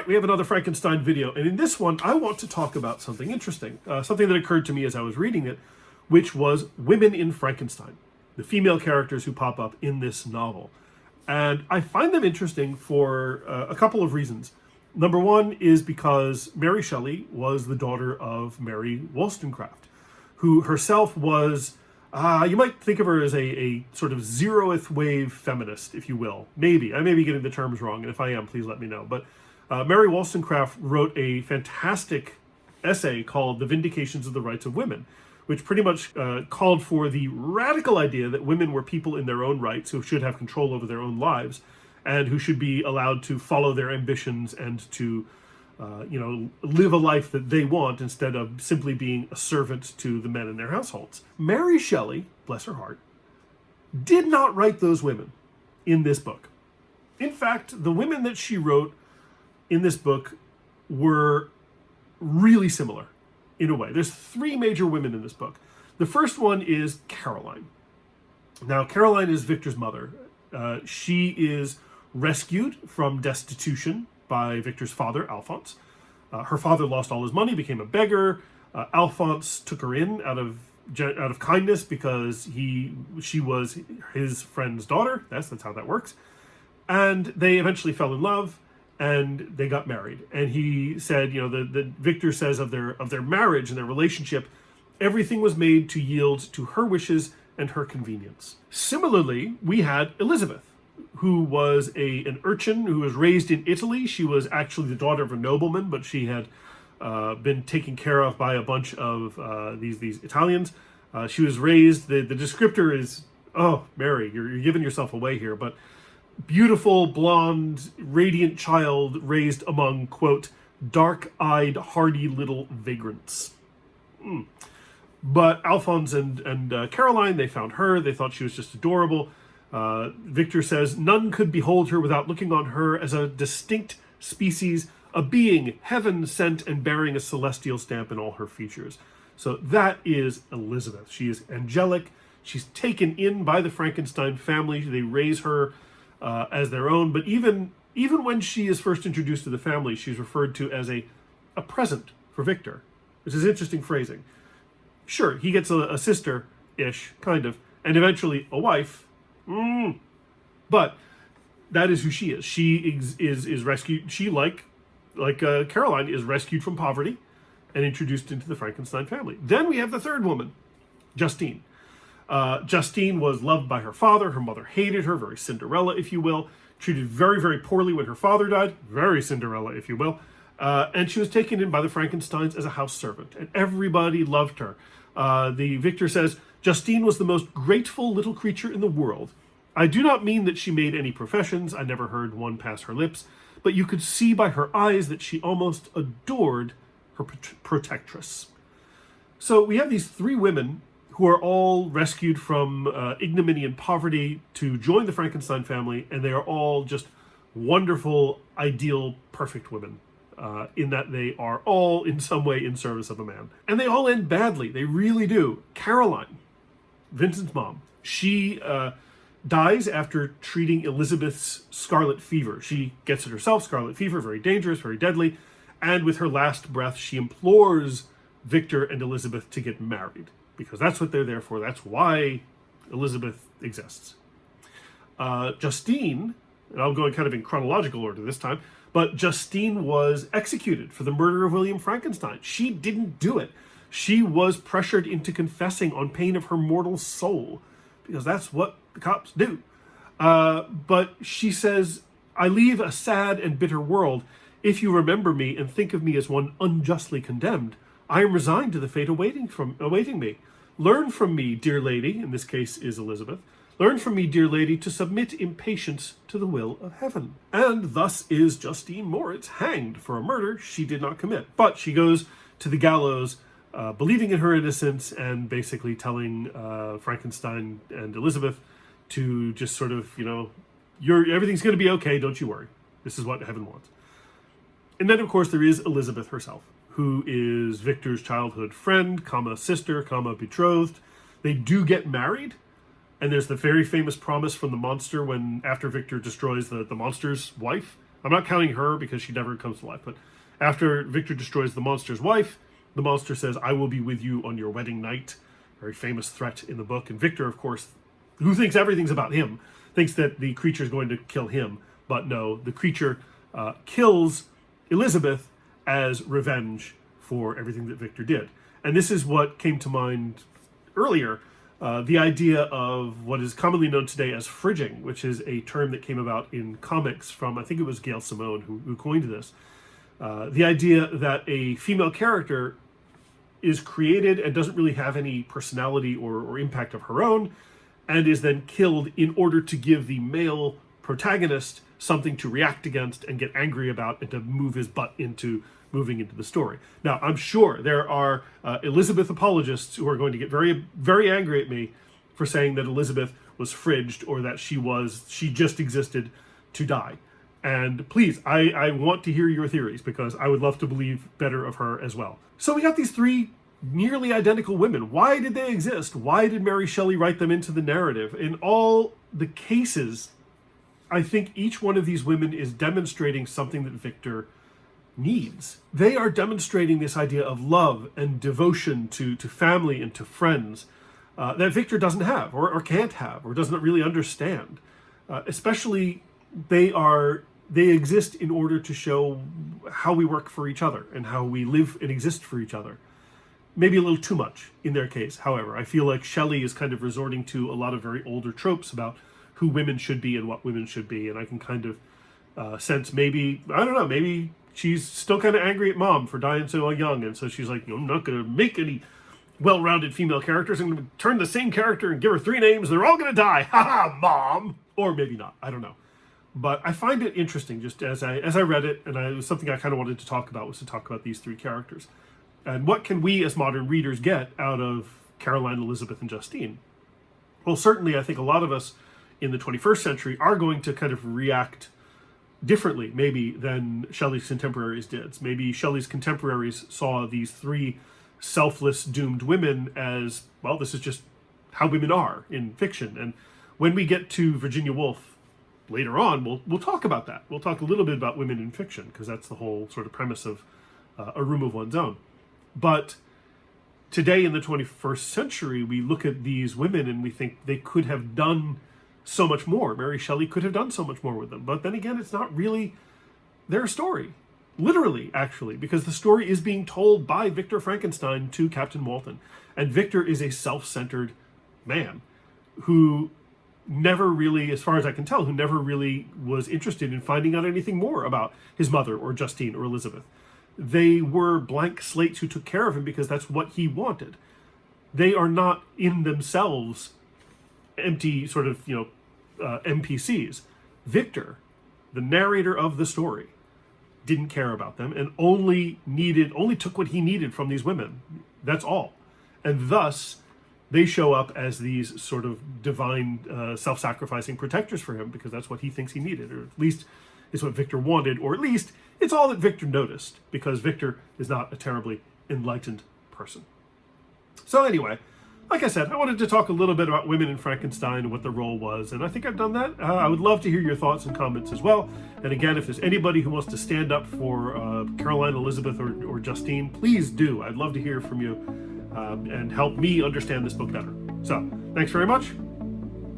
right, we have another Frankenstein video, and in this one, I want to talk about something interesting, something that occurred to me as I was reading it, which was women in Frankenstein, the female characters who pop up in this novel. And I find them interesting for a couple of reasons. Number one is because Mary Shelley was the daughter of Mary Wollstonecraft, who herself was, you might think of her as a sort of zeroth wave feminist, if you will. Maybe. I may be getting the terms wrong, and if I am, please let me know. But Mary Wollstonecraft wrote a fantastic essay called The Vindications of the Rights of Women, which pretty much called for the radical idea that women were people in their own rights who should have control over their own lives and who should be allowed to follow their ambitions and to live a life that they want instead of simply being a servant to the men in their households. Mary Shelley, bless her heart, did not write those women in this book. In fact, the women that she wrote in this book were really similar in a way. There's three major women in this book. The first one is Caroline. Now, Caroline is Victor's mother. She is rescued from destitution by Victor's father, Alphonse. Her father lost all his money, became a beggar. Alphonse took her in out of kindness because she was his friend's daughter. That's how that works. And they eventually fell in love, and they got married. And he said, the Victor says of their marriage and their relationship, everything was made to yield to her wishes and her convenience. Similarly, we had Elizabeth, who was an urchin who was raised in Italy. She was actually the daughter of a nobleman, but she had been taken care of by a bunch of these Italians. She was raised, the descriptor is, oh, Mary, you're giving yourself away here, but beautiful, blonde, radiant child raised among, quote, dark-eyed, hardy little vagrants. But Alphonse and Caroline, they found her. They thought she was just adorable. Victor says, none could behold her without looking on her as a distinct species, a being heaven sent and bearing a celestial stamp in all her features. So that is Elizabeth. She is angelic. She's taken in by the Frankenstein family. They raise her as their own. But even when she is first introduced to the family, she's referred to as a present for Victor, which is interesting phrasing. Sure, he gets a sister-ish, kind of, and eventually a wife. But that is who she is. She is rescued. She, like Caroline, is rescued from poverty and introduced into the Frankenstein family. Then we have the third woman, Justine. Justine was loved by her father. Her mother hated her, very Cinderella, if you will. Treated very, very poorly when her father died, very Cinderella, if you will. And she was taken in by the Frankensteins as a house servant, and everybody loved her. The Victor says, Justine was the most grateful little creature in the world. I do not mean that she made any professions. I never heard one pass her lips. But you could see by her eyes that she almost adored her protectress. So we have these three women who are all rescued from ignominy and poverty to join the Frankenstein family, and they are all just wonderful, ideal, perfect women. In that they are all in some way in service of a man. And they all end badly. They really do. Caroline, Vincent's mom, she dies after treating Elizabeth's scarlet fever. She gets it herself, scarlet fever, very dangerous, very deadly. And with her last breath, she implores Victor and Elizabeth to get married, because that's what they're there for. That's why Elizabeth exists. Justine, and I'm going kind of in chronological order this time, but Justine was executed for the murder of William Frankenstein. She didn't do it. She was pressured into confessing on pain of her mortal soul, because that's what the cops do. But she says, I leave a sad and bitter world. If you remember me and think of me as one unjustly condemned, I am resigned to the fate awaiting me. Learn from me, dear lady, in this case is Elizabeth, learn from me, dear lady, to submit in patience to the will of heaven. And thus is Justine Moritz hanged for a murder she did not commit. But she goes to the gallows, believing in her innocence and basically telling Frankenstein and Elizabeth to just sort of, everything's going to be okay, don't you worry. This is what heaven wants. And then, of course, there is Elizabeth herself, who is Victor's childhood friend, sister, betrothed. They do get married. And there's the very famous promise from the monster when, after Victor destroys the monster's wife, I'm not counting her because she never comes to life, but after Victor destroys the monster's wife, the monster says, "I will be with you on your wedding night." Very famous threat in the book. And Victor, of course, who thinks everything's about him, thinks that the creature is going to kill him. But no, the creature kills Elizabeth as revenge for everything that Victor did. And this is what came to mind earlier, the idea of what is commonly known today as fridging, which is a term that came about in comics from, I think it was Gail Simone who coined this. The idea that a female character is created and doesn't really have any personality or impact of her own, and is then killed in order to give the male protagonist something to react against and get angry about and to move his butt into moving into the story. Now, I'm sure there are Elizabeth apologists who are going to get very, very angry at me for saying that Elizabeth was fridged or that she just existed to die. And please, I want to hear your theories because I would love to believe better of her as well. So we got these three nearly identical women. Why did they exist? Why did Mary Shelley write them into the narrative? In all the cases, I think each one of these women is demonstrating something that Victor needs. They are demonstrating this idea of love and devotion to family and to friends that Victor doesn't have or can't have or doesn't really understand. Especially, they exist in order to show how we work for each other and how we live and exist for each other. Maybe a little too much in their case, however. I feel like Shelley is kind of resorting to a lot of very older tropes about who women should be and what women should be, and I can kind of sense maybe, I don't know, maybe she's still kind of angry at Mom for dying so young, and so she's like, I'm not going to make any well-rounded female characters. I'm going to turn the same character and give her 3 names. They're all going to die. Ha ha, Mom! Or maybe not. I don't know. But I find it interesting, just as I read it, and it was something I kind of wanted to talk about, was to talk about these 3 characters. And what can we as modern readers get out of Caroline, Elizabeth, and Justine? Well, certainly I think a lot of us in the 21st century are going to kind of react differently, maybe, than Shelley's contemporaries did. Maybe Shelley's contemporaries saw these 3 selfless, doomed women as, well, this is just how women are in fiction. And when we get to Virginia Woolf later on, we'll talk about that. We'll talk a little bit about women in fiction, because that's the whole sort of premise of A Room of One's Own. But today in the 21st century, we look at these women and we think they could have done so much more. Mary Shelley could have done so much more with them. But then again, it's not really their story. Literally, actually, because the story is being told by Victor Frankenstein to Captain Walton. And Victor is a self-centered man who never really, as far as I can tell, who never really was interested in finding out anything more about his mother or Justine or Elizabeth. They were blank slates who took care of him because that's what he wanted. They are not in themselves empty sort of, NPCs. Victor, the narrator of the story, didn't care about them and only took what he needed from these women. That's all. And thus, they show up as these sort of divine, self-sacrificing protectors for him because that's what he thinks he needed, or at least is what Victor wanted, or at least it's all that Victor noticed, because Victor is not a terribly enlightened person. So anyway, like I said, I wanted to talk a little bit about women in Frankenstein and what the role was, and I think I've done that. I would love to hear your thoughts and comments as well. And again, if there's anybody who wants to stand up for Caroline, Elizabeth, or Justine, please do. I'd love to hear from you and help me understand this book better. So, thanks very much.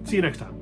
See you next time.